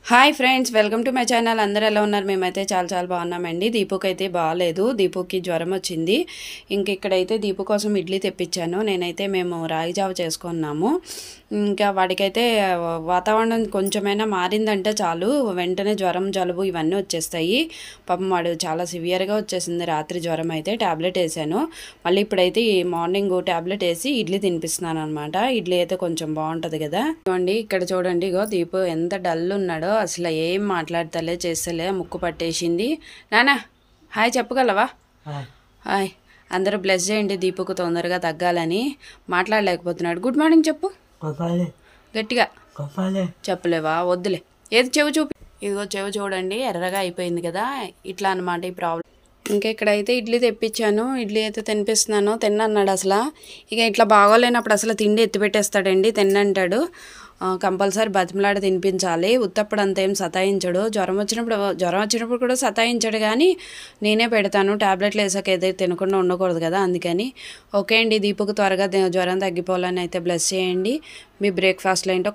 Hi friends, welcome to my channel. అందరూ ఎలా ఉన్నారు? మేమైతే చాలా బాగున్నామండి. దీపుకి అయితే బాగాలేదు, దీపుకి జ్వరం వచ్చింది. ఇంక ఇక్కడైతే దీపు కోసం ఇడ్లీ తెప్పించాను. మేము రాగి జావ చేసుకున్నాము. ఇంకా వాడికైతే వాతావరణం కొంచెమైనా మారిందంటే చాలు, వెంటనే జ్వరం, జలుబు ఇవన్నీ వచ్చేస్తాయి. పాపం వాడు చాలా సివియర్గా వచ్చేసింది రాత్రి జ్వరం. అయితే ట్యాబ్లెట్ వేసాను. మళ్ళీ ఇప్పుడైతే మార్నింగ్ ట్యాబ్లెట్ వేసి ఇడ్లీ తినిపిస్తున్నాను అనమాట. ఇడ్లీ అయితే కొంచెం బాగుంటుంది కదా. చూడండి, ఇక్కడ చూడండి, ఇగో దీపు ఎంత డల్ ఉన్నాడో, అసలు ఏం మాట్లాడతలే, చేస్తలే, ముక్కు పట్టేసింది. నానా హాయ్ చెప్పగలవా? హాయ్. అందరూ బ్లెస్ చేయండి దీపుకు తొందరగా తగ్గాలని. మాట్లాడలేకపోతున్నాడు. గుడ్ మార్నింగ్ చెప్పు గట్టిగా. చెప్పలేవా? వద్దులే. ఏది చెవు చూపి. ఇదిగో చెవు చూడండి, ఎర్రగా అయిపోయింది కదా. ఇట్లా అనమాట ఈ ప్రాబ్లం. ఇంకా ఇక్కడైతే ఇడ్లీ తెప్పించాను. ఇడ్లీ అయితే తినిపిస్తున్నాను. తిన్నన్నాడు అసలు. ఇక ఇట్లా బాగోలేనప్పుడు అసలు తిండి ఎత్తిపెట్టేస్తాడండి. తిన్నంటాడు. కంపల్సరీ బతిమలాడ తినిపించాలి. ఉత్తప్పుడు అంతేం సతాయించడు. జ్వరం వచ్చినప్పుడు కూడా సతాయించడు, కానీ నేనే పెడతాను. ట్యాబ్లెట్లు వేసాక ఏదైతే తినకుండా ఉండకూడదు కదా, అందుకని. ఓకే అండి, దీపుకు త్వరగా జ్వరం తగ్గిపోవాలని అయితే బ్లెస్ చేయండి. మీ బ్రేక్ఫాస్ట్లో ఏంటో